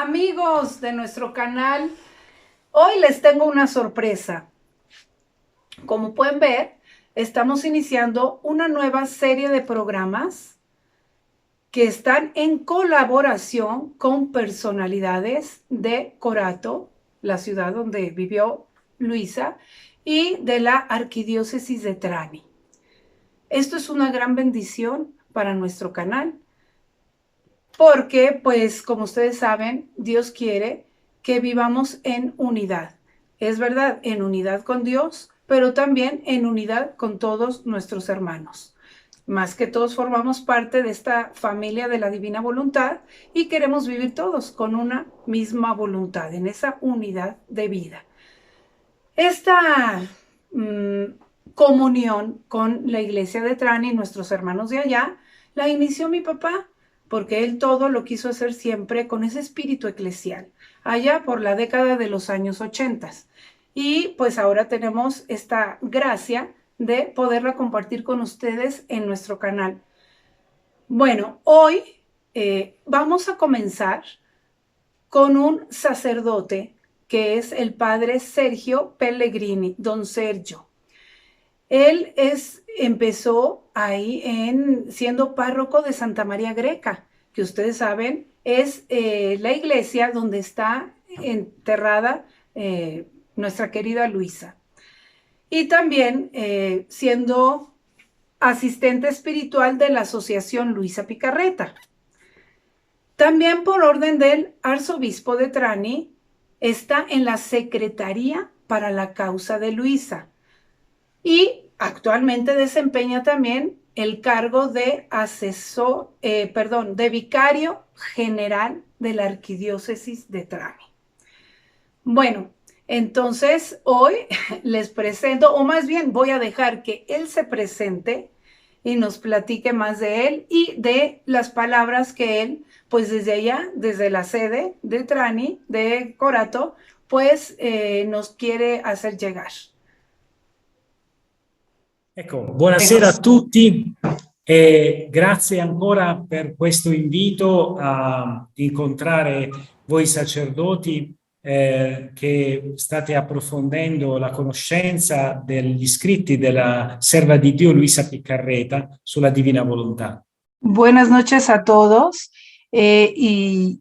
Amigos de nuestro canal, hoy les tengo una sorpresa. Como pueden ver, estamos iniciando una nueva serie de programas que están en colaboración con personalidades de Corato, la ciudad donde vivió Luisa, y de la Arquidiócesis de Trani. Esto es una gran bendición para nuestro canal, porque, pues, como ustedes saben, Dios quiere que vivamos en unidad. Es verdad, en unidad con Dios, pero también en unidad con todos nuestros hermanos. Más que todos formamos parte de esta familia de la divina voluntad y queremos vivir todos con una misma voluntad, en esa unidad de vida. Esta comunión con la iglesia de Trani y nuestros hermanos de allá la inició mi papá, porque él todo lo quiso hacer siempre con ese espíritu eclesial, allá por la década de los años 80. Y pues ahora tenemos esta gracia de poderla compartir con ustedes en nuestro canal. Bueno, hoy vamos a comenzar con un sacerdote que es el padre Sergio Pellegrini, don Sergio. Él empezó ahí siendo párroco de Santa María Greca, que ustedes saben es la iglesia donde está enterrada nuestra querida Luisa. Y también siendo asistente espiritual de la Asociación Luisa Picarreta. También por orden del arzobispo de Trani está en la Secretaría para la Causa de Luisa y actualmente desempeña también el cargo de de vicario general de la Arquidiócesis de Trani. Bueno, entonces hoy les presento, o más bien voy a dejar que él se presente y nos platique más de él y de las palabras que él, pues desde allá, desde la sede de Trani, de Corato, pues nos quiere hacer llegar. Ecco, buonasera a tutti e grazie ancora per questo invito a incontrare voi sacerdoti che state approfondendo la conoscenza degli scritti della serva di Dio Luisa Piccarreta sulla Divina Volontà. Buenas noches a todos y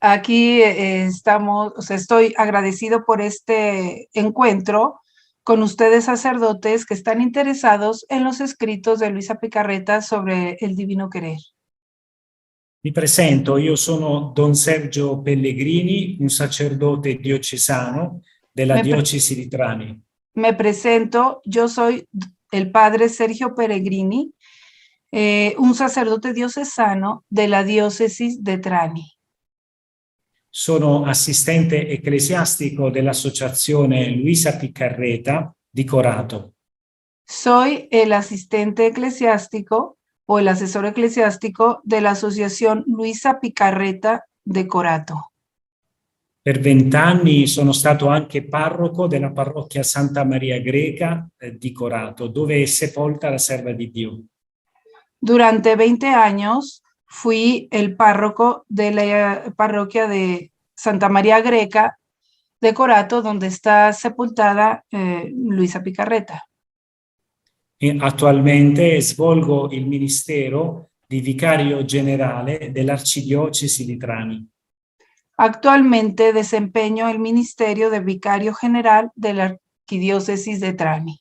aquí estamos, o sea, estoy agradecido por este encuentro con ustedes sacerdotes que están interesados en los escritos de Luisa Picarreta sobre el divino querer. Mi presento, io sono Don Sergio Pellegrini, un sacerdote diocesano della diocesi di Trani. Me presento, yo soy el padre Sergio Pellegrini, un sacerdote diocesano de la diócesis de Trani. Sono assistente ecclesiastico dell'Associazione Luisa Piccarreta di Corato. Soy el asistente eclesiástico o el asesor eclesiástico de la Asociación Luisa Picarreta de Corato. Per 20 anni sono stato anche parroco della parrocchia Santa Maria Greca di Corato, dove è sepolta la serva di Dio. Durante 20 años fui el párroco de la parroquia de Santa María Greca de Corato, donde está sepultada Luisa Picarreta. E attualmente svolgo il ministero di vicario generale dell'Arcidiocesi di Trani. Actualmente desempeño el ministerio de vicario general de la Arquidiócesis de Trani.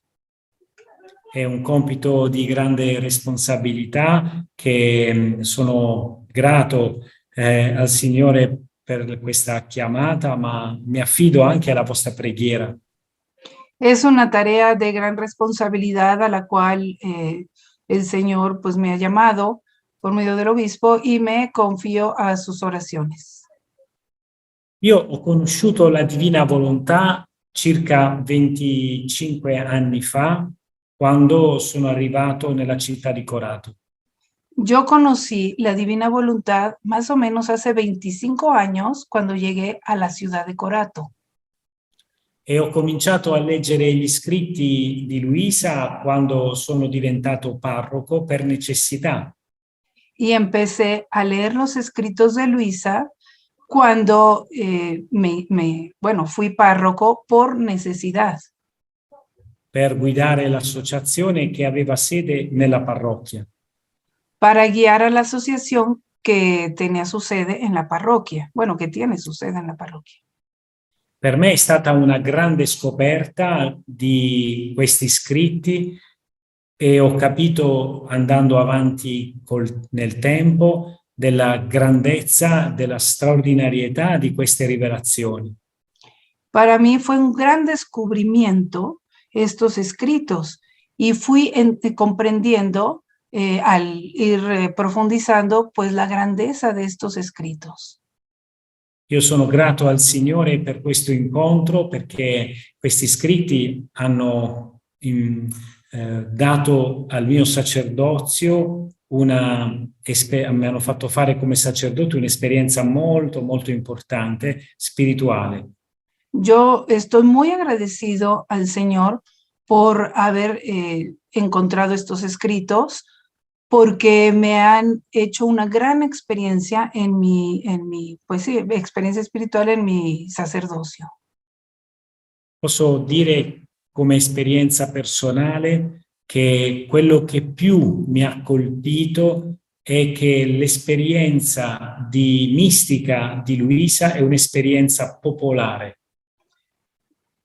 È un compito di grande responsabilità che sono grato al Signore per questa chiamata, ma mi affido anche alla vostra preghiera. Es una tarea de gran responsabilidad a la cual el Señor pues me ha llamado por medio del obispo y me confío a sus oraciones. Io ho conosciuto la Divina Volontà circa 25 anni fa, quando sono arrivato nella città di Corato. Yo conocí la Divina Voluntad más o menos hace 25 años cuando llegué a la ciudad de Corato. E ho cominciato a leggere gli scritti di Luisa quando sono diventato parroco per necessità. Y empecé a leer los escritos de Luisa cuando bueno, fui párroco por necesidad, per guidare l'associazione che aveva sede nella parrocchia. para guiar a la asociación que tenía su sede en la parroquia, bueno, que tiene su sede en la parroquia. Per me è stata una grande scoperta di questi scritti e ho capito, andando avanti nel tempo, della grandezza, della straordinarietà di queste rivelazioni. Para mí fue un gran descubrimiento estos escritos y fui comprendiendo al ir profundizando pues la grandeza de estos escritos. Io sono grato al Signore per questo incontro, perché questi scritti hanno dato al mio sacerdozio mi hanno fatto fare come sacerdote un'esperienza molto, molto importante, spirituale. Yo estoy muy agradecido al Señor por haber encontrado estos escritos, porque me han hecho una gran experiencia en pues sí, experiencia espiritual en mi sacerdocio. Posso dire come esperienza personale che quello che più mi ha colpito è che l'esperienza di mistica di Luisa è un'esperienza popolare.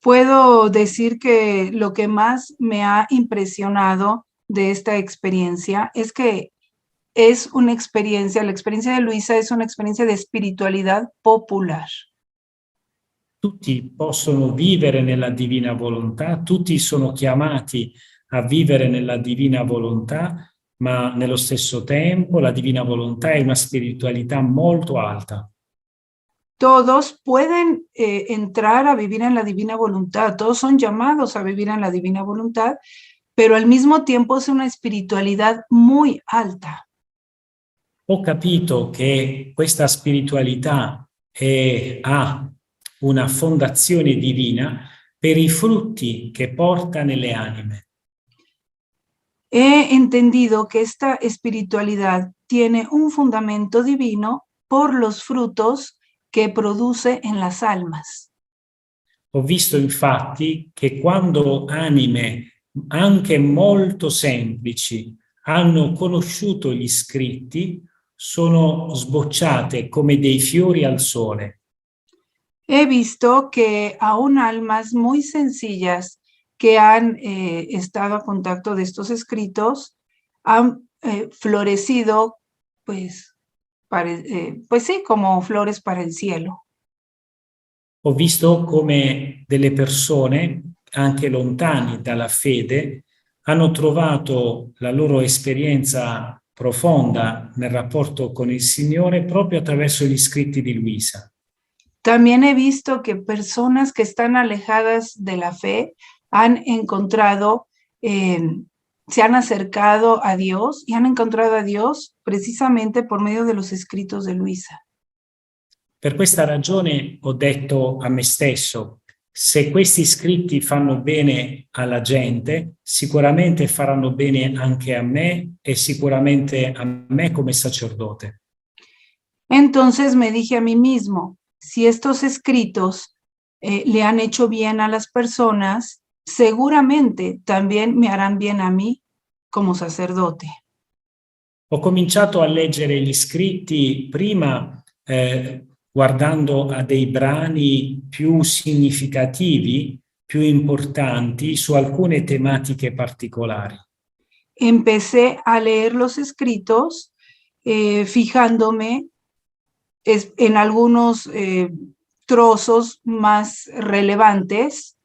Puedo decir que lo que más me ha impresionado de esta experiencia es que es una experiencia, la experiencia de Luisa es una experiencia de espiritualidad popular. Tutti possono vivere nella divina volontà, tutti sono chiamati a vivere nella divina volontà, ma nello stesso tempo la divina volontà è una spiritualità molto alta. Todos pueden entrar a vivir en la divina voluntad, todos son llamados a vivir en la divina voluntad, pero al mismo tiempo es una espiritualidad muy alta. Ho capito che questa spiritualità ha una fondazione divina per i frutti che porta nelle anime. He entendido que esta espiritualidad tiene un fundamento divino por los frutos que produce en las almas. Ho visto infatti che quando anime anche molto semplici hanno conosciuto gli scritti, sono sbocciate come dei fiori al sole. He visto que aún almas muy sencillas que han estado a contacto de estos escritos han florecido, pues sí, como flores para el cielo. Ho visto come delle persone, anche lontani dalla fede, hanno trovato la loro esperienza profonda nel rapporto con il Signore proprio attraverso gli scritti di Luisa. También he visto que personas que están alejadas de la fe han encontrado, se han acercado a Dios y han encontrado a Dios precisamente por medio de los escritos de Luisa. Per questa ragione ho detto a me stesso, se questi scritti fanno bene alla gente, sicuramente faranno bene anche a me e sicuramente a me come sacerdote. Entonces me dije a mí mismo, si estos escritos le han hecho bien a las personas, seguramente también me harán bien a mí como sacerdote. Ho cominciato a leggere gli scritti prima guardando a dei brani più significativi, più importanti su alcune tematiche particolari. Empecé a leer los escritos fijándome en algunos trozos más relevantes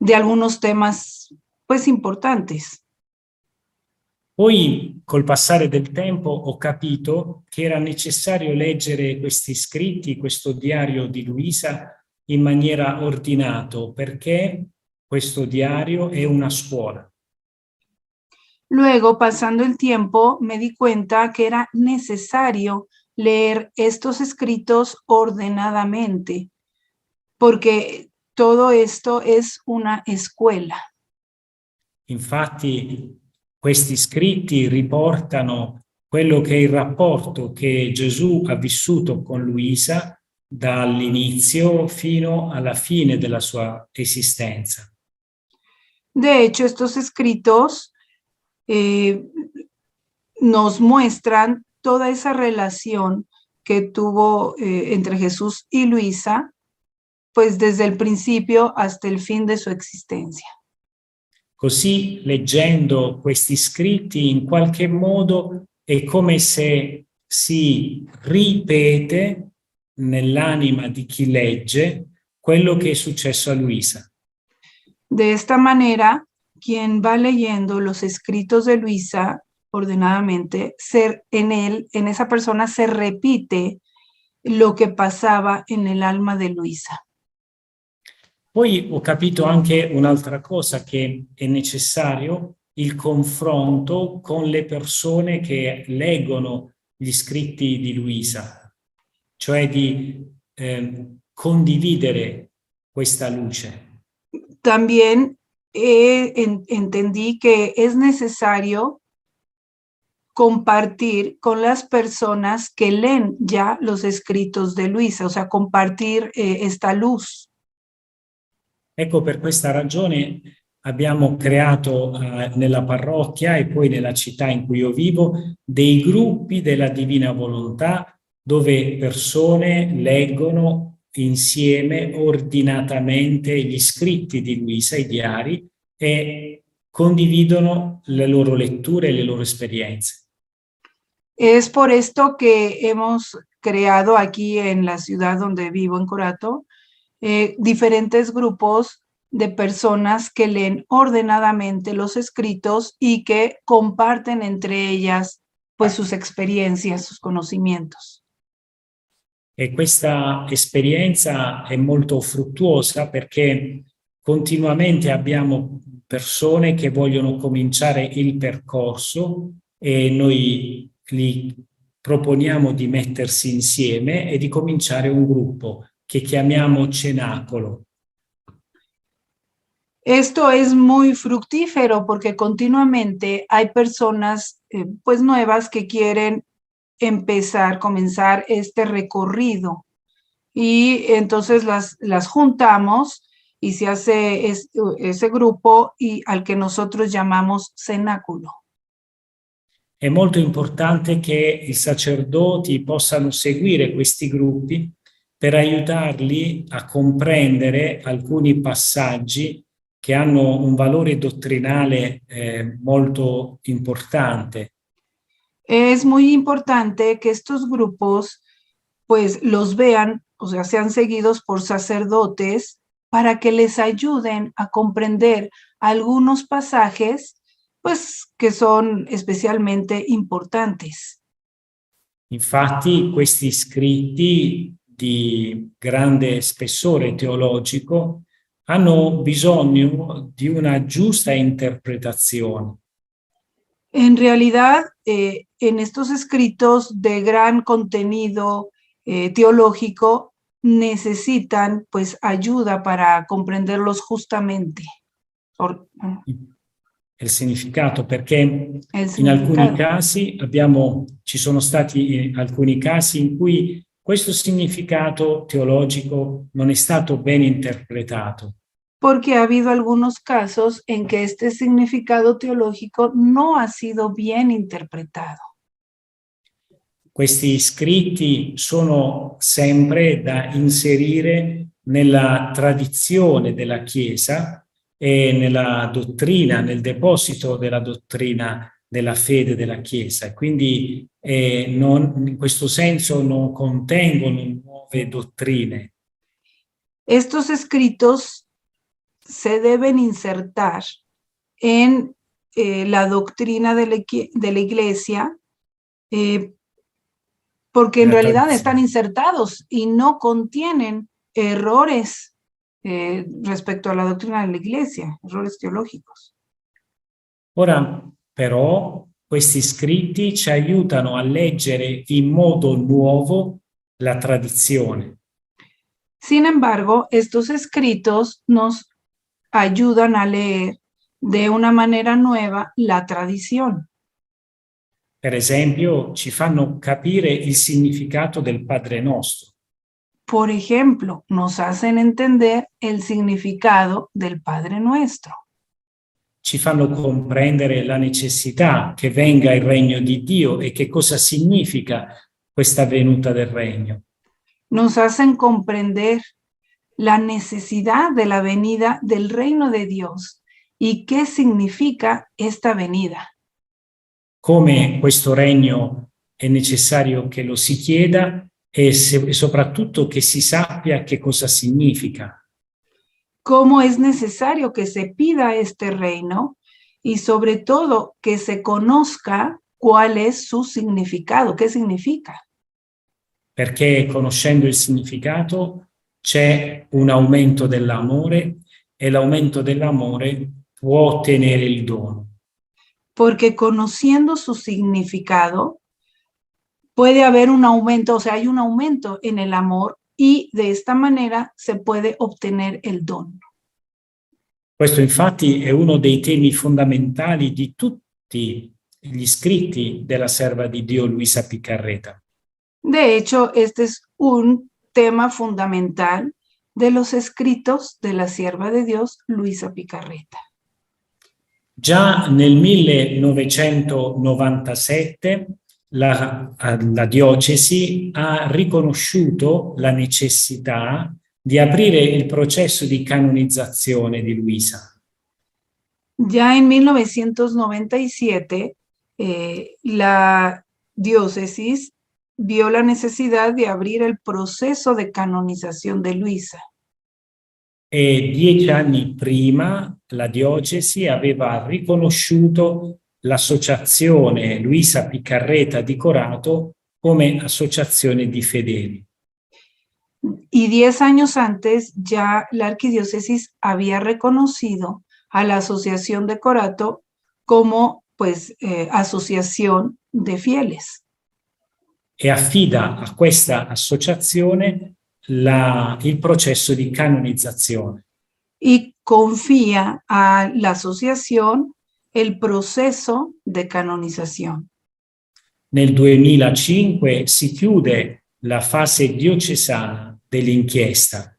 de algunos temas pues importantes. Poi, col passare del tempo, ho capito che era necessario leggere questi scritti, questo diario di Luisa, in maniera ordinata, perché questo diario è una scuola. Luego, pasando el tiempo, me di cuenta que era necesario leer estos escritos ordenadamente, porque todo esto es una escuela. Infatti, questi scritti riportano quello che è il rapporto che Gesù ha vissuto con Luisa dall'inizio fino alla fine della sua esistenza. De hecho, estos escritos nos muestran toda esa relación que tuvo entre Jesús y Luisa, pues desde el principio hasta el fin de su existencia. Così, leggendo questi scritti, in qualche modo è come se si ripete nell'anima di chi legge quello che è successo a Luisa. De esta manera, quien va leyendo los escritos de Luisa ordenadamente, en esa persona se repite lo que pasaba en el alma de Luisa. Poi ho capito anche un'altra cosa, che è necessario il confronto con le persone che leggono gli scritti di Luisa, cioè di condividere questa luce. También entendí que es necesario compartir con las personas que leen ya los escritos de Luisa, o sea, compartir esta luz. Ecco, per questa ragione abbiamo creato nella parrocchia e poi nella città in cui io vivo dei gruppi della Divina Volontà dove persone leggono insieme ordinatamente gli scritti di Luisa, i diari, e condividono le loro letture e le loro esperienze. Es por esto que hemos creado aquí en la ciudad donde vivo, en Corato, diferentes grupos de personas que leen ordenadamente los escritos y que comparten entre ellas pues sus experiencias, sus conocimientos. E questa esperienza è molto fruttuosa perché continuamente abbiamo persone che vogliono cominciare il percorso e noi li proponiamo di mettersi insieme e di cominciare un gruppo che chiamiamo cenacolo. Esto es muy fructífero porque continuamente hay personas pues nuevas que quieren comenzar este recorrido y entonces las juntamos y se hace ese grupo y al que nosotros llamamos cenáculo. È molto importante che i sacerdoti possano seguire questi gruppi per aiutarli a comprendere alcuni passaggi che hanno un valore dottrinale molto importante. Es muy importante que estos grupos pues los vean, o sea, sean seguidos por sacerdotes para que les ayuden a comprender algunos pasajes pues que son especialmente importantes. Infatti, questi scritti di grande spessore teologico hanno bisogno di una giusta interpretazione. En realidad, en estos escritos de gran contenido teológico necesitan pues ayuda para comprenderlos justamente. Il significato, perché in alcuni casi ci sono stati alcuni casi in cui questo significato teologico non è stato ben interpretato. Porque ha habido algunos casos en que este significado teológico no ha sido bien interpretado. Questi scritti sono sempre da inserire nella tradizione della Chiesa e nella dottrina, nel deposito della dottrina della fede della Chiesa. Quindi in questo senso non contengono nuove dottrine. Estos escritos se deben insertar en la doctrina de la Iglesia porque en realidad están insertados y no contienen errores respecto a la doctrina de la Iglesia, errores teológicos. Ora, però, questi scritti ci aiutano a leggere in modo nuovo la tradizione. Sin embargo, estos escritos nos ayudan a leer de una manera nueva la tradición. Per esempio, ci fanno capire il significato del Padre Nostro. Por ejemplo, nos hacen entender el significado del Padre Nuestro. Ci fanno comprendere la necessità che venga il regno di Dio e che cosa significa questa venuta del regno. Nos hacen comprender la necesidad de la venida del reino de Dios y qué significa esta venida. Come questo regno è necessario che lo si chieda e soprattutto che si sappia che cosa significa. Cómo es necesario que se pida este reino y sobre todo que se conozca cuál es su significado, qué significa. Perché conoscendo il significato c'è un aumento dell'amore e l'aumento dell'amore può ottenere il dono. Porque conociendo su significado puede haber un aumento, o sea, hay un aumento en el amor y de esta manera se puede obtener el don. Questo infatti è uno dei temi fondamentali di tutti gli scritti della serva di Dio Luisa Piccarreta. De hecho, este es un tema fundamental de los escritos de la sierva de Dios, Luisa Piccarreta. Già nel 1997 la diocesi ha riconosciuto la necessità di aprire il processo di canonizzazione di Luisa. Ya en 1997, la diócesis vio la necesidad de abrir el proceso de canonización de Luisa. E 10 anni prima la diocesi aveva riconosciuto l'associazione Luisa Piccarreta di Corato come associazione di fedeli. Y 10 años antes ya la arquidiócesis había reconocido a la Asociación de Corato como pues asociación de fieles. E affida a questa associazione il processo di canonizzazione. Y confía a la asociación el proceso de canonización. Nel 2005 si chiude la fase diocesana dell'inchiesta.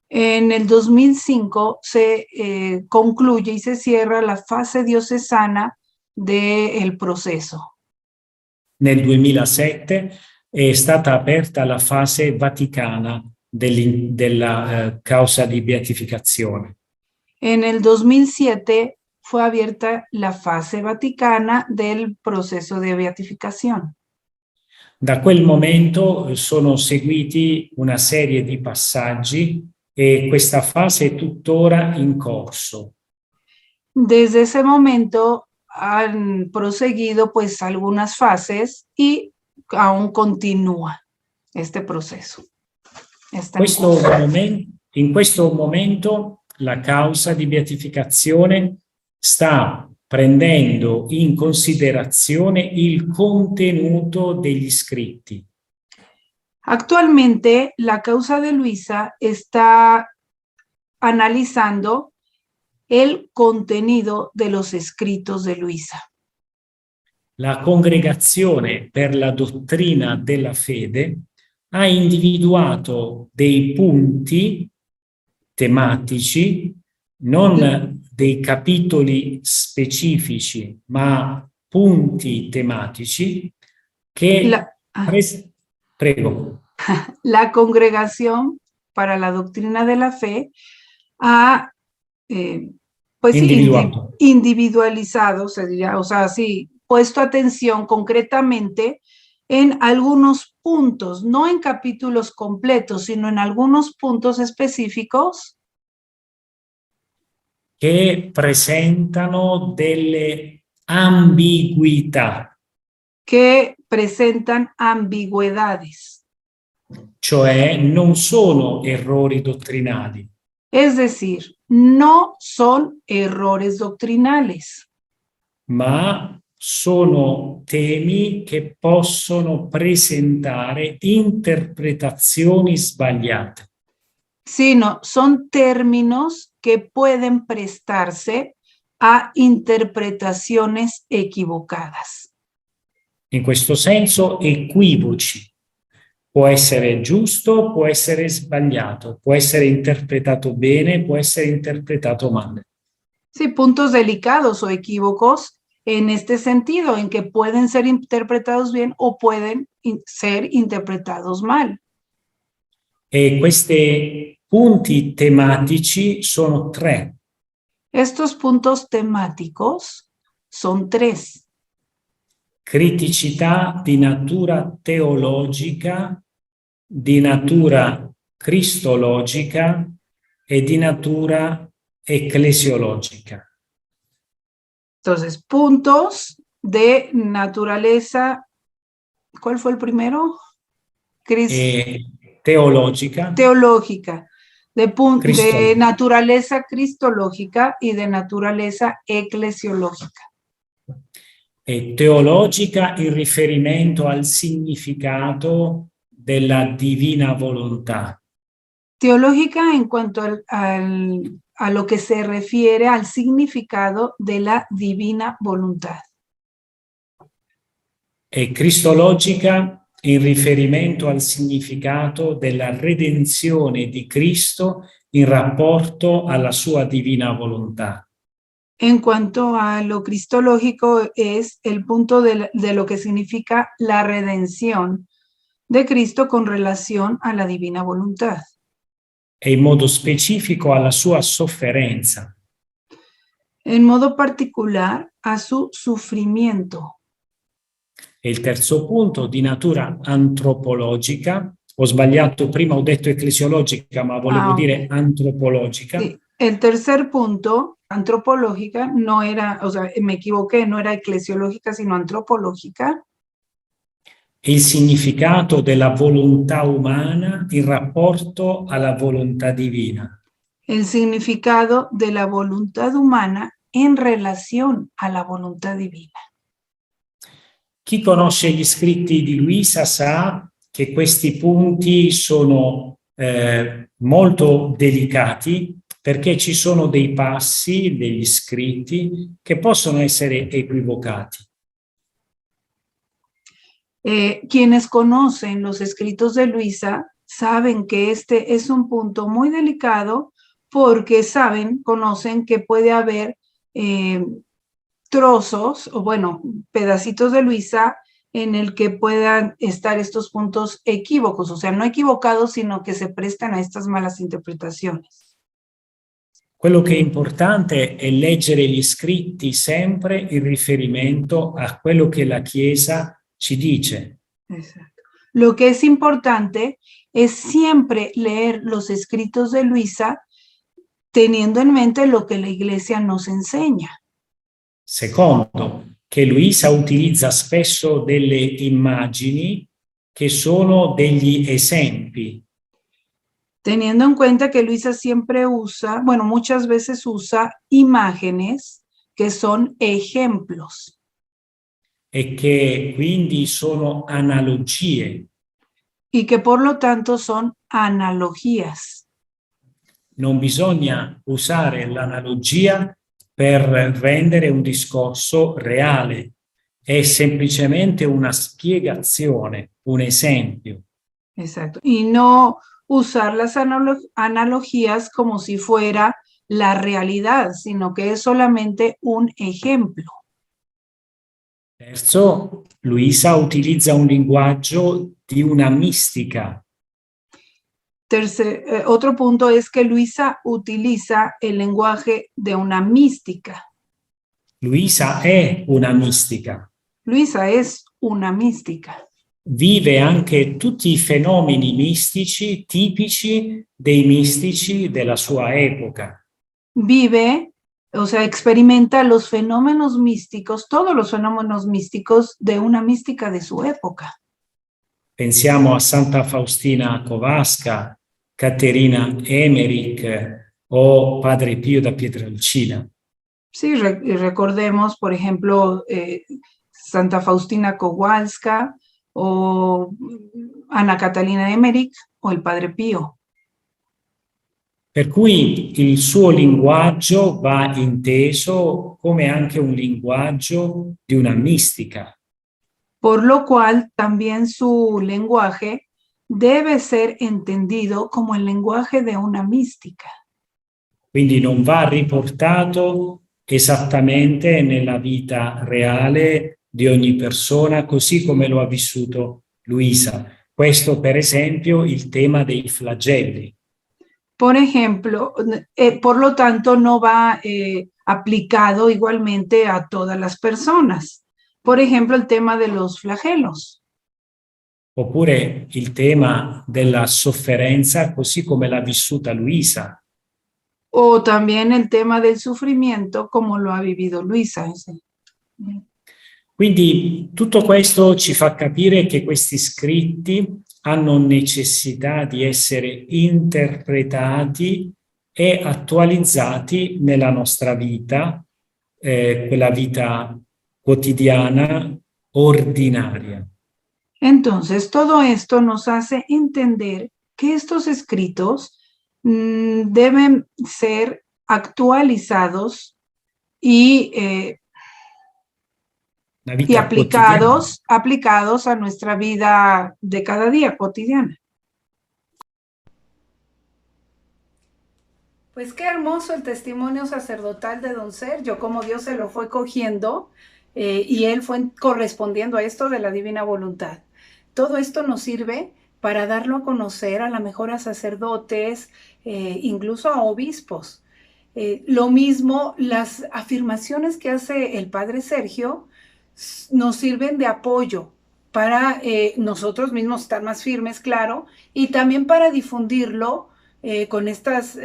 En el 2005 se concluye y se cierra la fase diocesana del proceso. Nel 2007 è stata aperta la fase vaticana della causa di beatificazione. En el 2007 fue abierta la fase vaticana del proceso de beatificación. Da quel momento sono seguiti una serie di passaggi e questa fase è tuttora in corso. Desde ese momento han proseguido pues algunas fases y aún continúa este proceso. In questo momento la causa di beatificazione sta prendendo in considerazione il contenuto degli scritti. Actualmente la causa de Luisa está analizando el contenido de los escritos de Luisa. La Congregazione per la Dottrina della Fede ha individuato dei punti tematici, non dei capitoli specifici, ma punti tematici che... Prego. La Congregación para la Doctrina de la Fe ha pues individualizado, se diría, o sea, sí, puesto atención concretamente en algunos puntos, no en capítulos completos, sino en algunos puntos específicos che presentano delle ambiguità. Que presentan ambigüedades. Cioè non sono errori dottrinali. Es decir, no son errores doctrinales. Ma sono temi che possono presentare interpretazioni sbagliate. Sino son términos que pueden prestarse a interpretaciones equivocadas. In questo senso equivoci. può essere giusto, può essere sbagliato, può essere interpretato bene, può essere interpretato male. Sí, puntos delicados o equívocos en este sentido, en que pueden ser interpretados bien o pueden ser interpretados mal. E questi punti tematici sono tre. Estos puntos temáticos son tres. Criticità di natura teologica, di natura cristologica e di natura eclesiologica. Entonces, puntos de naturaleza, ¿cuál fue el primero? Teologica, Teológica, de cristologica. naturaleza cristológica y de naturaleza eclesiológica. E teologica in riferimento al significato della divina volontà. Teológica en cuanto a lo que se refiere al significado de la divina voluntad. E cristologica in riferimento al significato della redenzione di Cristo in rapporto alla sua divina volontà. En cuanto a lo cristológico, es el punto de lo que significa la redención de Cristo con relación a la divina voluntad. E in modo specifico alla sua sofferenza. En modo particular a su sufrimiento. E il terzo punto, di natura antropologica. Ho sbagliato, prima ho detto eclesiologica, ma volevo dire antropologica. Sí. El tercer punto, antropológica, no era, o sea, me equivoqué, no era eclesiológica, sino antropológica. Il significato della volontà umana in rapporto alla volontà divina. El significado de la voluntad humana en relación a la voluntad divina. Chi conosce gli scritti di Luisa sa che questi punti sono molto delicati, perché ci sono dei passi, degli scritti che possono essere equivocati. Quienes conocen los escritos de Luisa saben que este es un punto muy delicado porque conocen que puede haber trozos o bueno, pedacitos de Luisa en el que puedan estar estos puntos equívocos, o sea, no equivocados, sino que se prestan a estas malas interpretaciones. Quello che è importante è leggere gli scritti sempre in riferimento a quello che la Chiesa ci dice. Exacto. Lo que es importante es siempre leer los escritos de Luisa teniendo en mente lo que la Iglesia nos enseña. Secondo, che Luisa utilizza spesso delle immagini che sono degli esempi. Teniendo en cuenta que Luisa siempre usa, bueno, muchas veces usa imágenes que son ejemplos. E che quindi sono analogie. Y que por lo tanto son analogías. Non bisogna usare l'analogia per rendere un discorso reale, è semplicemente una spiegazione, un esempio. Exacto. Y no usar las analogías como si fuera la realidad, sino que es solamente un ejemplo. Terzo, Luisa utilizza un linguaggio di una mistica. Otro punto es que Luisa utiliza el lenguaje de una mística. Luisa è una mistica. Luisa es una mística. Vive anche tutti i fenomeni mistici tipici dei mistici della sua epoca. Vive, o sea, experimenta los fenómenos místicos, todos los fenómenos místicos de una mística de su época. Pensiamo a Santa Faustina Kowalska, Caterina Emmerich o Padre Pio da Pietrelcina. Sí, recordemos, por ejemplo, Santa Faustina Kowalska o Ana Catalina Emmerich o el Padre Pio. Per cui il suo linguaggio va inteso come anche un linguaggio di una mistica. Por lo cual también su lenguaje debe ser entendido como el lenguaje de una mística. Quindi non va riportato esattamente nella vita reale di ogni persona, così come lo ha vissuto Luisa. Questo, per esempio, il tema dei flagelli. Por ejemplo, por lo tanto, no va aplicado igualmente a todas las personas. Por ejemplo, el tema de los flagelos. Oppure il tema della sofferenza, così come l'ha vissuta Luisa. O también el tema del sufrimiento, como lo ha vivido Luisa. Quindi tutto questo ci fa capire che questi scritti hanno necessità di essere interpretati e attualizzati nella nostra vita, quella vita quotidiana, ordinaria. Entonces, todo esto nos hace entender que estos escritos deben ser actualizados y aplicados a nuestra vida de cada día cotidiana. Pues qué hermoso el testimonio sacerdotal de don Sergio, cómo Dios se lo fue cogiendo y él fue correspondiendo a esto de la divina voluntad. Todo esto nos sirve para darlo a conocer a lo mejor a sacerdotes, incluso a obispos. Lo mismo, las afirmaciones que hace el padre Sergio nos sirven de apoyo para nosotros mismos estar más firmes, claro, y también para difundirlo con estas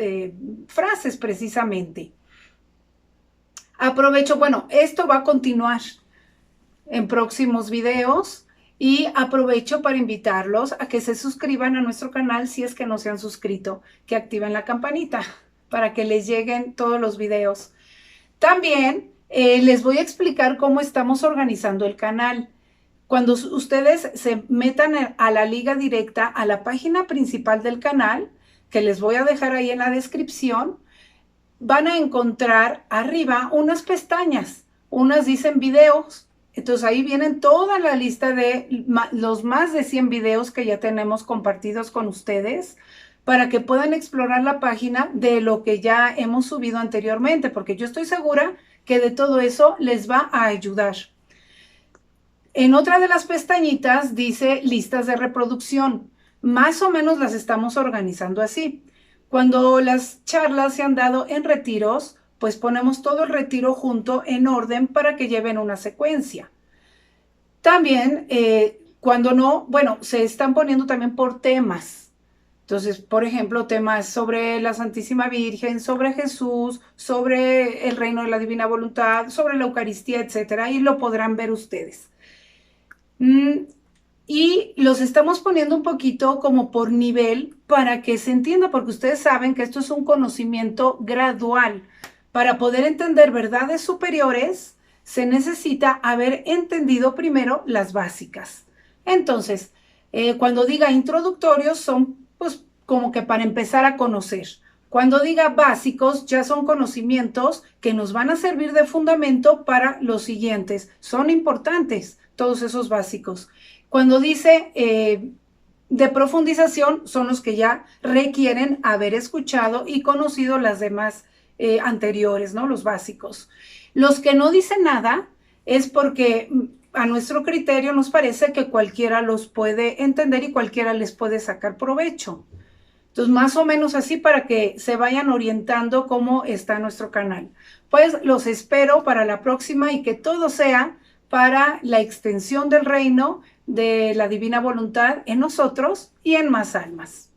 frases precisamente. Aprovecho, bueno, esto va a continuar en próximos videos y aprovecho para invitarlos a que se suscriban a nuestro canal si es que no se han suscrito, que activen la campanita para que les lleguen todos los videos. También les voy a explicar cómo estamos organizando el canal. Cuando ustedes se metan a la liga directa a la página principal del canal, que les voy a dejar ahí en la descripción, van a encontrar arriba unas pestañas. Unas dicen videos. Entonces ahí vienen toda la lista de los más de 100 videos que ya tenemos compartidos con ustedes para que puedan explorar la página de lo que ya hemos subido anteriormente, porque yo estoy segura que de todo eso les va a ayudar. En otra de las pestañitas dice listas de reproducción. Más o menos las estamos organizando así. Cuando las charlas se han dado en retiros, pues ponemos todo el retiro junto en orden para que lleven una secuencia. También, cuando no, bueno, se están poniendo también por temas. Entonces, por ejemplo, temas sobre la Santísima Virgen, sobre Jesús, sobre el reino de la divina voluntad, sobre la Eucaristía, etcétera, y lo podrán ver ustedes. Y los estamos poniendo un poquito como por nivel para que se entienda, porque ustedes saben que esto es un conocimiento gradual. Para poder entender verdades superiores, se necesita haber entendido primero las básicas. Entonces, cuando diga introductorios, son pues como que para empezar a conocer. Cuando diga básicos, ya son conocimientos que nos van a servir de fundamento para los siguientes. Son importantes todos esos básicos. Cuando dice de profundización, son los que ya requieren haber escuchado y conocido las demás anteriores, ¿no? Los básicos. Los que no dicen nada es porque a nuestro criterio nos parece que cualquiera los puede entender y cualquiera les puede sacar provecho. Entonces, más o menos así para que se vayan orientando cómo está nuestro canal. Pues los espero para la próxima y que todo sea para la extensión del reino de la divina voluntad en nosotros y en más almas.